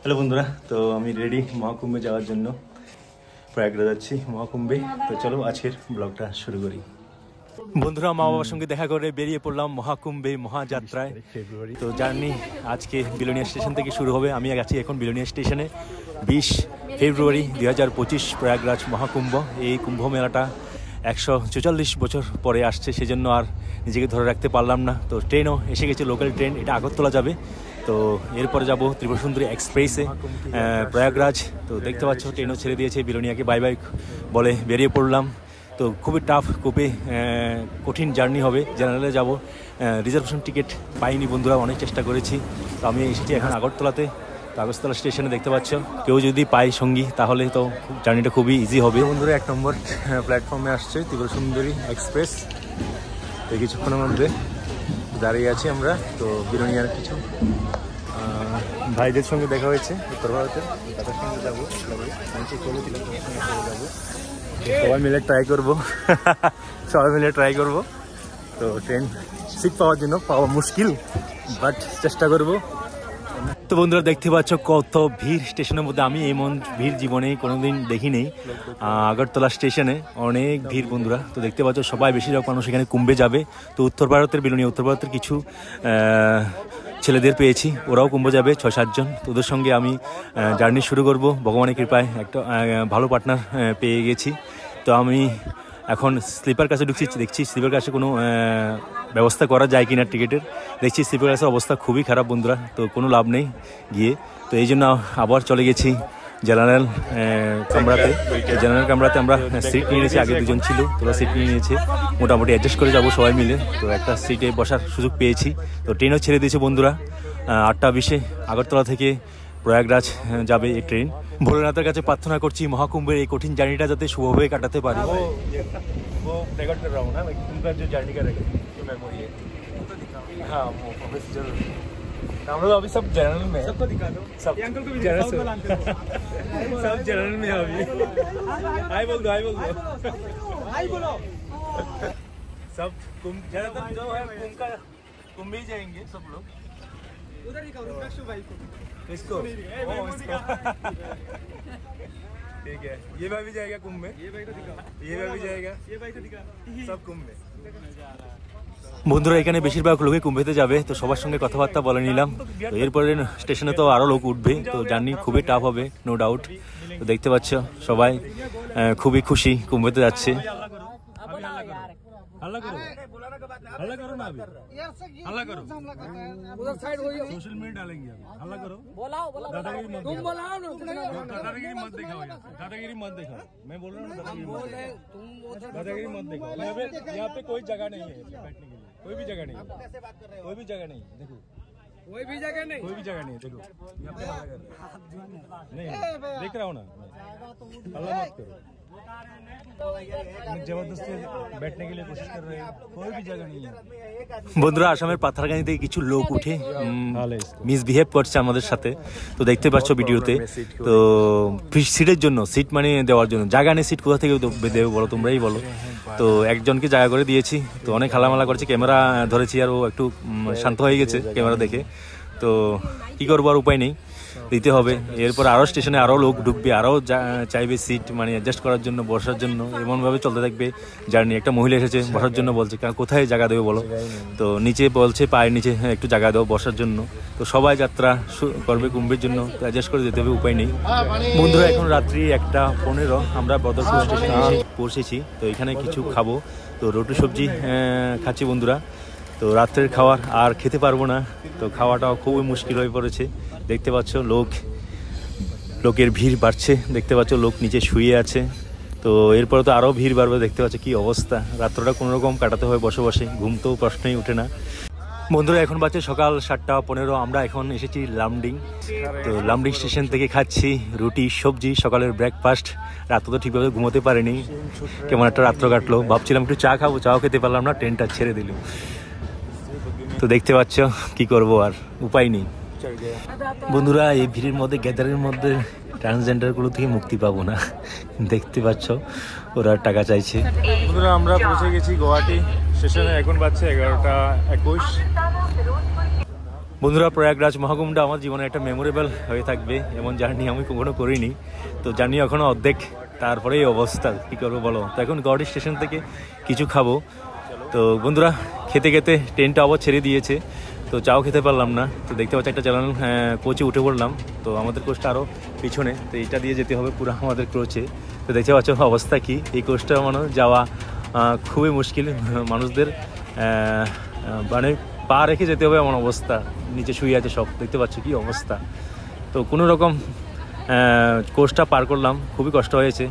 Hello বন্ধুরা, তো আমি রেডি মহাকুম্ভে যাওয়ার জন্য। প্রয়াগরাজ যাচ্ছি মহাকুম্ভে। তো চলো আজকের ব্লগটা শুরু করি। বন্ধুরা, মা বাবার সঙ্গে দেখা করে বেরিয়ে পড়লাম মহাকুম্ভে মহাযাত্রায়। ফেব্রুয়ারি তো জার্নি আজকে বিলোনিয়া স্টেশন থেকে শুরু হবে। আমি আছি এখন বিলোনিয়া স্টেশনে। 20 ফেব্রুয়ারি 2025 প্রয়াগরাজ মহাকুম্ভ। এই কুম্ভ মেলাটা 144 বছর পরে আসছে, সেজন্য আর নিজেকে ধরে রাখতে পারলাম না। তো ট্রেনও এসে গেছে, লোকাল ট্রেন, এটা আগরতলা যাবে। তো এরপরে যাব ত্রিপুর সুন্দরী এক্সপ্রেসে প্রয়াগরাজ। তো দেখতে পাচ্ছ ট্রেনও ছেড়ে দিয়েছে, বিলোনিয়াকে বাই বাই বলে বেরিয়ে পড়লাম। তো খুবই টাফ, খুবই কঠিন জার্নি হবে। জেনারেলে যাব, রিজার্ভেশন টিকিট পাইনি বন্ধুরা, অনেক চেষ্টা করেছি। তো আমি এসেছি এখন আগরতলাতে। আগরতলা স্টেশনে দেখতে পাচ্ছ, কেউ যদি পাই সঙ্গী তাহলে তো জার্নিটা খুবই ইজি হবে। বন্ধুরা 1 নম্বর প্ল্যাটফর্মে আসছে ত্রিপুর সুন্দরী এক্সপ্রেস। এই কিছুক্ষণের মধ্যে দাঁড়িয়ে আছি আমরা। তো বিলোনিয়ার কিছু ভাইদের সঙ্গে দেখা হয়েছে উত্তর ভারতের, তাদের সঙ্গে যাবো। সবাই মিলে ট্রাই করবো তো ট্রেন সিট পাওয়ার জন্য পাওয়া মুশকিল, বাট চেষ্টা করবো। তো বন্ধুরা দেখতে পাচ্ছ কত ভিড় স্টেশনের মধ্যে। আমি এমন ভিড় জীবনে কোনোদিন দেখিনি। আগরতলা স্টেশনে অনেক ভিড় বন্ধুরা। তো দেখতে পাচ্ছ সবাই, বেশিরভাগ মানুষ এখানে কুম্ভে যাবে। তো উত্তর ভারতের বিলোনিয়া, উত্তর ভারতের কিছু ছেলেদের পেয়েছি, ওরাও কুম্ভ যাবে 6-7 জন। তো ওদের সঙ্গে আমি জার্নি শুরু করব। ভগবানের কৃপায় একটা ভালো পার্টনার পেয়ে গেছি। তো আমি এখন স্লিপার কাছে ঢুকছি, দেখছি স্লিপার কাছে কোনো ব্যবস্থা করা যায় কিনা টিকিটের। দেখছি স্লিপার কাছের অবস্থা খুবই খারাপ বন্ধুরা, তো কোনো লাভ নেই গিয়ে। তো এই জন্য আবার চলে গেছি জেনারেল কামরাতে। জেনারেল কামরাতে আমরা সিট নিয়ে নিয়েছি, আগে 2 জন ছিল, তোরা সিট নিয়ে নিয়েছে। মোটামুটি অ্যাডজাস্ট করে যাবো সবাই মিলে। তো একটা সিটে বসার সুযোগ পেয়েছি। তো ট্রেনও ছেড়ে দিয়েছে বন্ধুরা। 8টা 20 আগরতলা থেকে প্রয়াগরাজ যাবে এই ট্রেন। ভোলেনাথের কাছে প্রার্থনা করছি মহাকুম্ভের এই কঠিন জার্নিটা যাতে শুভভাবে কাটাতে পারি। हम लोग अभी सब जनरल में, सबको दिखा दो, सब अंकल को भी जनरल सब जनरल में अभी। हाय बोल दो, हाय बोल दो, हाय बोलो। सब कुंभ ज्यादातर जो है कुंभ ही जाएंगे सब लोग। उधर दिखाओ रुद्राक्ष भाई को, इसको ठीक है। ये भाई भी जाएगा कुंभ में, ये भाई को दिखाओ, ये भाई भी जाएगा, ये भाई को दिखाओ, सब कुंभ में। বন্ধুরা এখানে বেশিরভাগ লোকে কুম্ভেতে যাবে। তো সবার সঙ্গে কথাবার্তা বলে নিলাম। তো এরপরে স্টেশনে তো আরও লোক উঠবে। তো জার্নি খুবই টাফ হবে, নো ডাউট। তো দেখতে পাচ্ছ সবাই খুবই খুশি, কুম্ভেতে যাচ্ছে। हल्ला करो ना, अभी हल्ला करो, उधर साइड हो जाओ, सोशल मीडिया डालेंगे अभी। हल्ला करो, बोलाओ दादागिरी मत, तुम बोलाओ ना, दादागिरी मत दिखाओ, दादागिरी मत दिखाओ। मैं बोल रहा हूँ दादागिरी मत दिखाओ। यहाँ पे कोई जगह नहीं है बैठने के लिए, कोई भी जगह नहीं, कोई भी जगह नहीं। देखो कोई भी जगह नहीं, कोई भी जगह नहीं। देखो यहाँ पे हल्ला कर नहीं, देख रहा हूँ ना, हल्ला मत करो। जबरदस्ती बैठने के लिए कोशिश कर रहे हैं, कोई भी जगह नहीं है। বন্ধুরা আসামের পাথারগাঁই থেকে কিছু লোক উঠে মিসবিহেভ করছে আমাদের সাথে। তো দেখতে পাচ্ছ ভিডিওতে। তো সিটের জন্য, সিট মানে দেওয়ার জন্য জায়গা নেই, সিট কোথা থেকে দেবে বলো, তোমরাই বলো। তো একজনকে জায়গা করে দিয়েছি। তো অনেক হালামালা করছে, ক্যামেরা ধরেছি আর ও একটু শান্ত হয়ে গেছে ক্যামেরা দেখে। তো কি করবো, আর উপায় নেই, দিতে হবে। এরপর আরও স্টেশনে আরও লোক ঢুকবে, আরও চাইবে সিট মানে অ্যাডজাস্ট করার জন্য, বসার জন্য। এমনভাবে চলতে থাকবে জার্নি। একটা মহিলা এসেছে বসার জন্য, বলছে কোথায় জায়গা দেবে বলো। তো নিচে বলছে পায়ের নিচে একটু জায়গা দেবো বসার জন্য। তো সবাই যাত্রা করবে কুম্ভের জন্য, অ্যাডজাস্ট করে যেতে হবে, উপায় নেই। বন্ধুরা এখন রাত্রি 1:15, আমরা বদরপুর স্টেশনে এসে পৌঁছেছি। তো এখানে কিছু খাবো। তো রুটি সবজি খাচ্ছি বন্ধুরা। তো রাত্রের খাবার আর খেতে পারবো না। তো খাওয়াটাও খুবই মুশকিল হয়ে পড়েছে। দেখতে পাচ্ছ লোকের ভিড় বাড়ছে, দেখতে পাচ্ছ লোক নিচে শুয়ে আছে। তো এরপরে তো আরও ভিড় বাড়বে, দেখতে পাচ্ছ কি অবস্থা। রাত্রটা কোনোরকম কাটাতে হয় বসে বসে, ঘুম তো প্রশ্নই ওঠে না। বন্ধুরা এখন বাজে সকাল 7:15, আমরা এখন এসেছি লামডিং। তো লামডিং স্টেশন থেকে খাচ্ছি রুটি সবজি, সকালের ব্রেকফাস্ট। রাত্র তো ঠিকভাবে ঘুমোতে পারিনি, কেমন একটা রাত্র কাটলো। ভাবছিলাম একটু চা খাবো, চাও খেতে পারলাম না, ট্রেনটা ছেড়ে দিল। তো দেখতে পাচ্ছ কি করবো, আর উপায় নেই। বন্ধুরা এই ভিড়ের মধ্যে, গ্যাদারের মধ্যে ট্রান্সজেন্ডারগুলো থেকে মুক্তি পাবো না। দেখতে পাচ্ছ ওরা টাকা চাইছে। বন্ধুরা আমরা পৌঁছে গেছি গুয়াহাটি স্টেশনে। এখন বাজছে 11:21। বন্ধুরা, প্রয়াগরাজ মহাকুম্ভ আমার জীবনে একটা মেমোরেবল হয়ে থাকবে, এমন জার্নি আমি কখনো করিনি। তো জার্নি এখনও অর্ধেক, তারপরে এই অবস্থা, কী করবো বলো। তো এখন গৌহাটি স্টেশন থেকে কিছু খাবো। তো বন্ধুরা, খেতে খেতে ট্রেনটা আবার ছেড়ে দিয়েছে, তো চাও খেতে পারলাম না। তো দেখতে পাচ্ছি একটা চ্যানেল কোচে উঠে পড়লাম। তো আমাদের কোচটা আরও পিছনে, তো এইটা দিয়ে যেতে হবে পুরো আমাদের কোচে। তো দেখতে পাচ্ছ অবস্থা কি, এই কোচটা মানে যাওয়া খুবই মুশকিল মানুষদের, মানে পা রেখে যেতে হবে এমন অবস্থা, নিচে শুয়ে আছে সব, দেখতে পাচ্ছ কি অবস্থা। তো কোনো রকম কোচটা পার করলাম, খুবই কষ্ট হয়েছে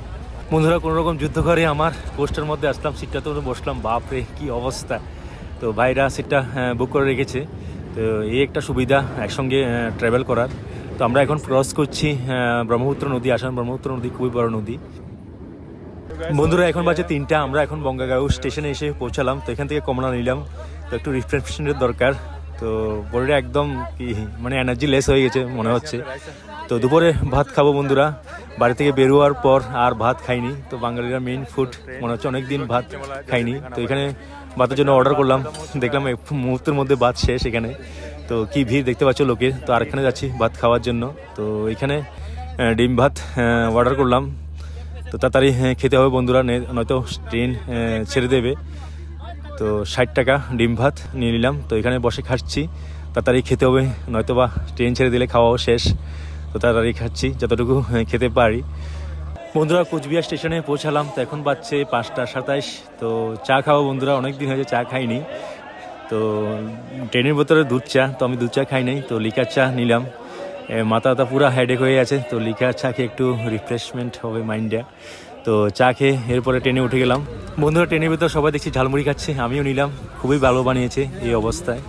বন্ধুরা। কোনো রকম যুদ্ধ করে আমার কোচটার মধ্যে আসলাম, সিটটাতে বসলাম, বাপরে কি অবস্থা। তো ভাইরা সিটটা বুক করে রেখেছে, তো এই একটা সুবিধা একসঙ্গে ট্রাভেল করার। তো আমরা এখন ক্রস করছি ব্রহ্মপুত্র নদী, আসাম ব্রহ্মপুত্র নদী খুবই বড় নদী বন্ধুরা। এখন বাজে 3টা, আমরা এখন বঙ্গাগাঁও স্টেশনে এসে পৌঁছালাম। তো এখান থেকে কমলা নিলাম, তো একটু রিফ্রেশমেন্টের দরকার। তো বডিটা একদম কি মানে এনার্জি লেস হয়ে গেছে মনে হচ্ছে। তো দুপুরে ভাত খাবো বন্ধুরা, বাড়ি থেকে বেরোয়ার পর আর ভাত খাইনি। তো বাঙালিরা মেইন ফুড মনে হচ্ছে, অনেকদিন ভাত খাইনি। তো এখানে ভাতের জন্য অর্ডার করলাম, দেখলাম এক মুহূর্তের মধ্যে ভাত শেষ এখানে। তো কি ভিড় দেখতে পাচ্ছ লোকের। তো আরেকখানে যাচ্ছি ভাত খাওয়ার জন্য। তো এখানে ডিম ভাত অর্ডার করলাম, তো তাড়াতাড়ি খেতে হবে বন্ধুরা, নয়তো ট্রেন ছেড়ে দেবে। তো 60 টাকা ডিম ভাত নিয়ে নিলাম। তো এখানে বসে খাচ্ছি, তাড়াতাড়ি খেতে হবে, নয়তো বা ট্রেন ছেড়ে দিলে খাওয়াও শেষ। তো তাড়াতাড়ি খাচ্ছি যতটুকু খেতে পারি বন্ধুরা। কোচবিহার স্টেশনে পৌঁছালাম, তো এখন বাজছে 5টা 27। তো চা খাওয়া বন্ধুরা, অনেক দিন হয়েছে চা খাইনি। তো ট্রেনের ভেতরে দুধ চা, তো আমি দুধ চা খাই নাই, তো লিকার চা নিলাম। মাথা পুরো হেডেক হয়ে আছে, তো লিকার চা খেয়ে একটু রিফ্রেশমেন্ট হবে মাইন্ডটা। তো চা খেয়ে এরপরে ট্রেনে উঠে গেলাম বন্ধুরা। ট্রেনের ভিতর সবাই দেখছি ঝালমুড়ি খাচ্ছে, আমিও নিলাম, খুবই ভালো বানিয়েছে এই অবস্থায়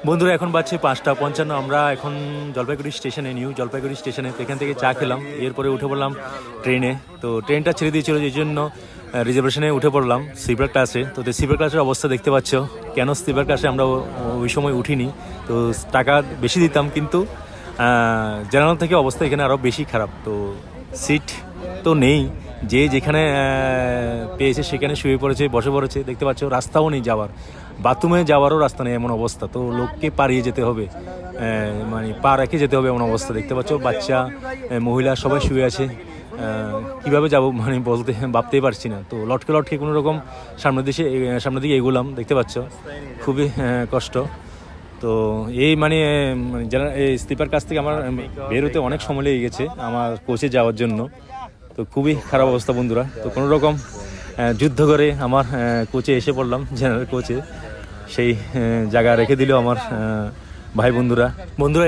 বন্ধুরা। এখন বাজছে 5টা 55, আমরা এখন জলপাইগুড়ি স্টেশনে, নিউ জলপাইগুড়ি স্টেশনে। তো এখান থেকে চা খেলাম, এরপরে উঠে পড়লাম ট্রেনে। তো ট্রেনটা ছেড়ে দিয়েছিল, যেই জন্য রিজার্ভেশনে উঠে পড়লাম স্লিপার ক্লাসে। তো স্লিপার ক্লাসের অবস্থা দেখতে পাচ্ছ, কেন স্লিপার ক্লাসে আমরা ওই সময় উঠিনি। তো টাকা বেশি দিতাম, কিন্তু জেনারেল থেকে অবস্থা এখানে আরও বেশি খারাপ। তো সিট তো নেই, যে যেখানে পেয়েছে সেখানে শুয়ে পড়েছে, বসে পড়েছে, দেখতে পাচ্ছ। রাস্তাও নেই যাওয়ার, বাথরুমে যাওয়ারও রাস্তা নেই এমন অবস্থা। তো লোককে পাড়িয়ে যেতে হবে, মানে পা রেখে যেতে হবে এমন অবস্থা, দেখতে পাচ্ছ। বাচ্চা মহিলা সবাই শুয়ে আছে, কীভাবে যাব মানে ভাবতেই পারছি না। তো লটকে লটকে কোনো রকম সামনের দিকে এগোলাম, দেখতে পাচ্ছ, খুবই কষ্ট। তো এই মানে যারা এই স্লিপার কাছ থেকে আমার বেরোতে অনেক সময় লেগে গেছে আমার কোচে যাওয়ার জন্য। তো খুবই খারাপ অবস্থা বন্ধুরা। তো কোনো রকম যুদ্ধ করে আমার কোচে এসে পড়লাম, জেনারেল কোচে। সেই জায়গা রেখে দিল আমার ভাই বন্ধুরা।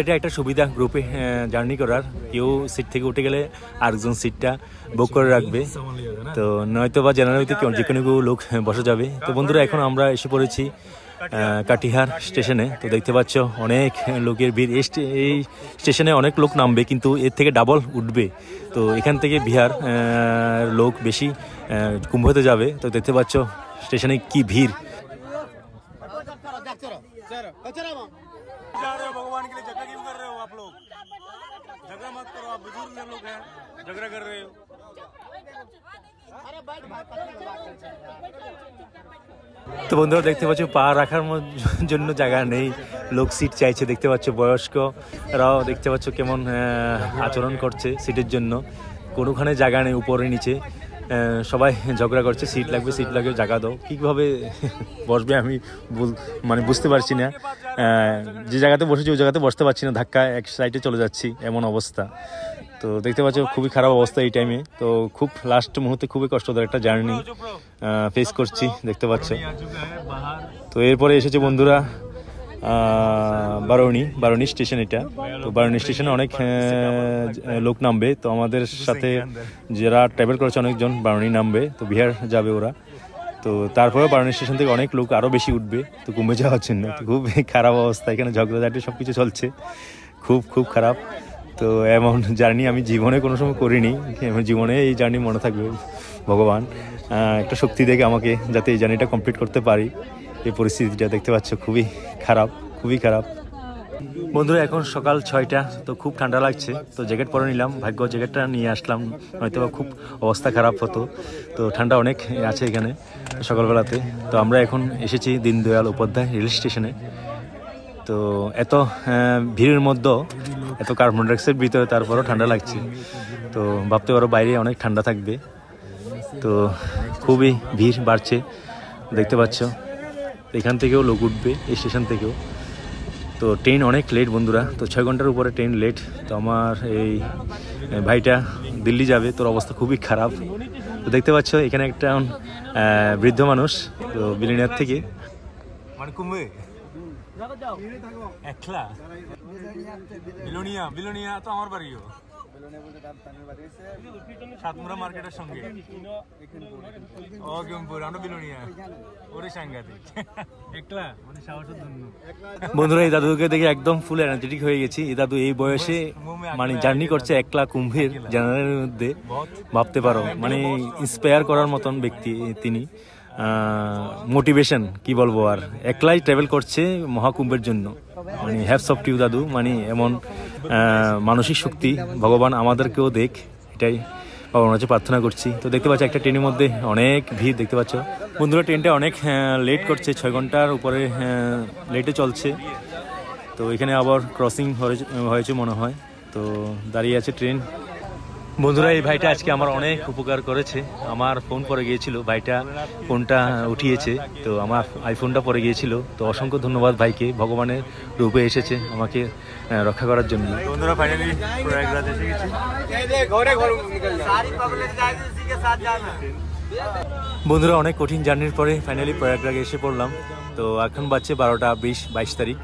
এটা একটা সুবিধা গ্রুপে জার্নি করার, কেউ সিট থেকে উঠে গেলে আরেকজন সিটটা বুক করে রাখবে। তো নয়তো বা জেনারেল হইতে যে কোনো লোক বসে যাবে। তো বন্ধুরা, এখন আমরা এসে পড়েছি কাটিহার স্টেশনে। তো দেখতে পাচ্ছ অনেক লোকের ভিড়, এই স্টেশনে অনেক লোক নামবে, কিন্তু এর থেকে ডাবল উঠবে। তো এখান থেকে বিহার লোক বেশি কুম্ভতে যাবে। তো দেখতে পাচ্ছ স্টেশনে কি ভিড়। भगवान के लिए झगड़ा क्यों कर रहे हो आप लोग? झगड़ा मत करो, आप बुजुर्ग लोग हैं, झगड़ा कर रहे हो। তো বন্ধুরা, দেখতে পাচ্ছ পা রাখার জন্য জায়গা নেই, লোক সিট চাইছে, দেখতে পাচ্ছ। বয়স্করাও দেখতে পাচ্ছ কেমন আচরণ করছে সিটের জন্য, কোনোখানে জায়গা নেই, উপরে নিচে সবাই ঝগড়া করছে, সিট লাগবে জায়গা দাও। কীভাবে বসবে আমি মানে বুঝতে পারছি না। যে জায়গাতে বসেছি ওই জায়গাতে বসতে পারছি না, ধাক্কা এক সাইডে চলে যাচ্ছি এমন অবস্থা। তো দেখতে পাচ্ছ খুবই খারাপ অবস্থা এই টাইমে। তো খুব লাস্ট মুহূর্তে খুবই কষ্টদায়ক একটা জার্নি ফেস করছি, দেখতে পাচ্ছ। তো এরপরে এসেছে বন্ধুরা বারৌনি স্টেশন। এটা তো বারৌনি স্টেশনে অনেক লোক নামবে। তো আমাদের সাথে যারা ট্রাভেল করেছে অনেকজন বারৌনি নামবে, তো বিহার যাবে ওরা। তো তারপরে বারৌনি স্টেশন থেকে অনেক লোক আরও বেশি উঠবে, তো কুম্ভে যাওয়ার জন্য। তো খুব খারাপ অবস্থা, এখানে ঝগড়াঝাটি সব কিছু চলছে, খুব খারাপ। তো এমন জার্নি আমি জীবনে কোনো সময় করিনি, আমার জীবনে এই জার্নি মনে থাকবে। ভগবান একটা শক্তি দেখে আমাকে, যাতে এই জার্নিটা কমপ্লিট করতে পারি। এই পরিস্থিতিটা দেখতে পাচ্ছ খুবই খারাপ বন্ধুরা। এখন সকাল 6টা, তো খুব ঠান্ডা লাগছে। তো জ্যাকেট পরে নিলাম, ভাগ্য জ্যাকেটটা নিয়ে আসলাম, হয়তো খুব অবস্থা খারাপ হতো। তো ঠান্ডা অনেক আছে এখানে সকালবেলাতে। তো আমরা এখন এসেছি দীনদয়াল উপাধ্যায় রেল স্টেশনে। তো এত ভিড়ের মধ্যে, এত কার্বন ডাইঅক্সাইড ভিতরে, তারপরও ঠান্ডা লাগছে। তো ভাবতে পারো বাইরে অনেক ঠান্ডা থাকবে। তো খুবই ভিড় বাড়ছে দেখতে পাচ্ছ। এখান থেকেও লোক উঠবে, এই স্টেশন থেকেও। তো ট্রেন অনেক লেট বন্ধুরা, তো 6 ঘন্টার উপরে ট্রেন লেট। তো আমার এই ভাইটা দিল্লি যাবে, তোর অবস্থা খুবই খারাপ। তো দেখতে পাচ্ছ এখানে একটা বৃদ্ধ মানুষ, তো বিলিনিয়ার থেকে মানে কুম্ভে একলা বিলোনিয়া তো আমার বাড়িও সাতমুরা মার্কেটের সঙ্গে আমরা বিলোনিয়া ওরে সাংঘাতিক একলা মানে সাহসের জন্য। বন্ধুরা এই দাদুকে দেখে একদম ফুল এনার্জেটিক হয়ে গেছি। এই দাদু এই বয়সে মানে জার্নি করছে একলা কুম্ভের জার্নির মধ্যে, ভাবতে পারো মানে ইন্সপায়ার করার মতন ব্যক্তি তিনি। মোটিভেশন কি বলবো আর, একলাই ট্রাভেল করছে মহাকুম্ভের জন্য। মানে হ্যাপস অফ টু দাদু, মানে এমন মানসিক শক্তি ভগবান আমাদেরকেও দেখ, এটাই ভগবানের কাছে প্রার্থনা করছি। তো দেখতে পাচ্ছ একটা ট্রেনের মধ্যে অনেক ভিড় দেখতে পাচ্ছ বন্ধুরা। ট্রেনটা অনেক লেট করছে, 6 ঘন্টার উপরে লেটে চলছে। তো এখানে আবার ক্রসিং হয়েছে মনে হয়, তো দাঁড়িয়ে আছে ট্রেন। বন্ধুরা এই ভাইটা আজকে আমার অনেক উপকার করেছে। আমার ফোন পড়ে গিয়েছিল, ভাইটা ফোনটা উঠিয়েছে, তো আমার আইফোনটা পড়ে গিয়েছিল। তো অসংখ্য ধন্যবাদ ভাইকে, ভগবানের রূপে এসেছে আমাকে রক্ষা করার জন্য। বন্ধুরা ফাইনালি প্রয়াগরাজ এসে গেছি। বন্ধুরা অনেক কঠিন জার্নির পরে ফাইনালি প্রয়াগরাজে এসে পড়লাম। তো এখন বাজছে 12টা 22 তারিখ।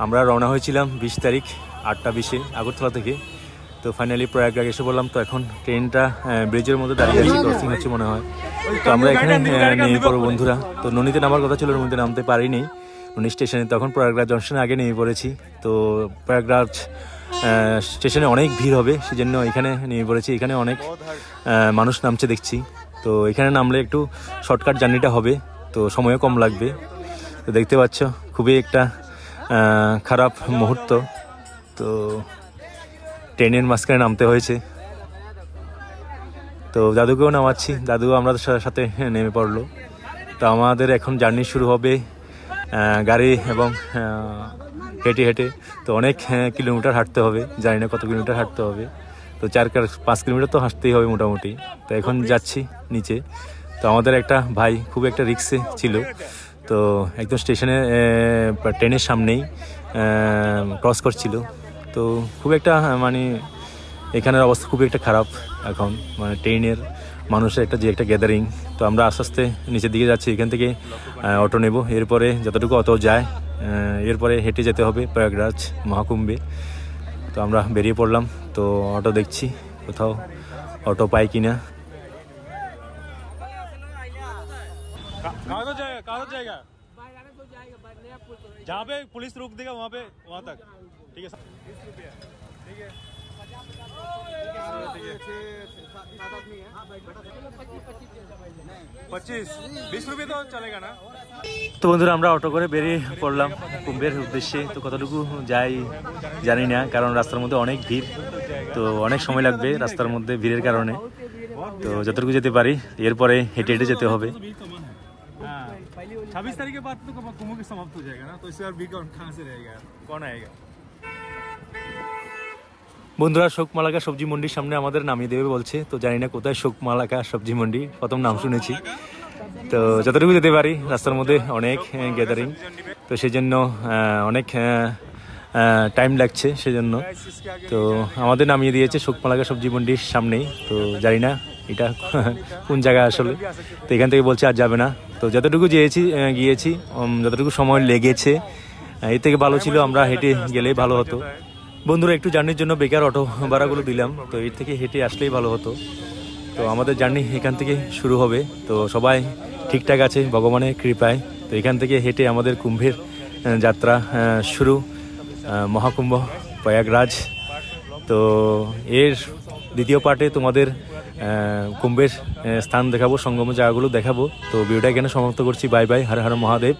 আমরা রওনা হয়েছিলাম 20 তারিখ 8টা 20-এ আগরতলা থেকে। তো ফাইনালি প্রয়াগরাজ এসে বললাম। তো এখন ট্রেনটা ব্রিজের মধ্যে দাঁড়িয়ে আছে, ক্রসিং হচ্ছে মনে হয়। তো আমরা এখানে নেমে পড়বো বন্ধুরা। তো ননীতে নামার কথা ছিল, ননীতে নামতে পারিনি ননী স্টেশনে, তখন প্রয়াগরাজ জংশনে আগে নেমে পড়েছি। তো প্রয়াগরাজ স্টেশনে অনেক ভিড় হবে, সেজন্য এখানে নেমে পড়েছি। এখানে অনেক মানুষ নামছে দেখছি। তো এখানে নামলে একটু শর্টকাট জার্নিটা হবে, তো সময়ও কম লাগবে। তো দেখতে পাচ্ছ খুবই একটা খারাপ মুহূর্ত। তো ট্রেনের মাঝখানে নামতে হয়েছে। তো দাদুকেও নামাচ্ছি, দাদু আমাদের সাথে নেমে পড়লো। তো আমাদের এখন জার্নি শুরু হবে গাড়ি এবং হেঁটে হেঁটে। তো অনেক কিলোমিটার হাঁটতে হবে, জানি না কত কিলোমিটার হাঁটতে হবে। তো 4-5 কিলোমিটার তো হাঁটতেই হবে মোটামুটি। তো এখন যাচ্ছি নিচে। তো আমাদের একটা ভাই খুব একটা রিক্সে ছিল, তো একদম স্টেশনে ট্রেনের সামনেই ক্রস করছিল। তো খুব একটা মানে এখানের অবস্থা খুবই একটা খারাপ এখন, মানে ট্রেনের মানুষের একটা যে একটা গ্যাদারিং। তো আমরা আস্তে আস্তে নিচের দিকে যাচ্ছি। এখান থেকে অটো নেব, এরপরে যতটুকু অটো যায় এরপরে হেঁটে যেতে হবে প্রয়াগরাজ মহাকুম্ভে। তো আমরা বেরিয়ে পড়লাম। তো অটো দেখছি কোথাও অটো পাই কিনা। जहाँ पे पुलिस रोक देगा वहाँ पे वहाँ तक ठीक है 25-20 रुपये तो चलेगा ना। তো বন্ধুরা আমরা অটো করে বেরিয়ে পড়লাম কুম্ভের উদ্দেশ্যে। তো কতটুকু যাই জানি না, কারণ রাস্তার মধ্যে অনেক ভিড়, তো অনেক সময় লাগবে রাস্তার মধ্যে ভিড়ের কারণে। তো যতটুকু যেতে পারি, এরপরে হেঁটে হেঁটে যেতে হবে। 26 तारीख के बाद तो कुंभ भी समाप्त हो जाएगा ना, तो इससे और भी कहाँ से रहेगा, कौन आएगा। বন্ধুরা শোকমালাকা সবজি মন্ডির সামনে আমাদের নামিয়ে দেবে বলছে। তো জানি না কোথায় শোকমালাকা সবজি মন্ডি, প্রথম নাম শুনেছি। তো যতটুকু যেতে পারি, রাস্তার মধ্যে অনেক গ্যাদারিং, তো সেই জন্য অনেক টাইম লাগছে সেজন্য। তো আমাদের নামিয়ে দিয়েছে শোকমালাকা সবজি মন্ডির সামনেই। তো জানি না এটা কোন জায়গা আসলে। তো এখান থেকে বলছে আর যাবে না। তো যতটুকু গিয়েছি যতটুকু সময় লেগেছে, এর থেকে ভালো ছিল আমরা হেঁটে গেলেই ভালো হতো। বন্ধুরা একটু জার্নির জন্য বেকার অটো ভাড়াগুলো দিলাম, তো এর থেকে হেঁটে আসলেই ভালো হতো। তো আমাদের জার্নি এখান থেকে শুরু হবে। তো সবাই ঠিকঠাক আছে ভগবানের কৃপায়। তো এখান থেকে হেঁটে আমাদের কুম্ভের যাত্রা শুরু, মহাকুম্ভ প্রয়াগরাজ। তো এর দ্বিতীয় পার্টে তোমাদের কুম্ভের স্থান দেখাবো, সঙ্গম জায়গাগুলো দেখাবো। তো ভিডিওটা এখানে সমাপ্ত করছি। Bye bye, Har Har Mahadev.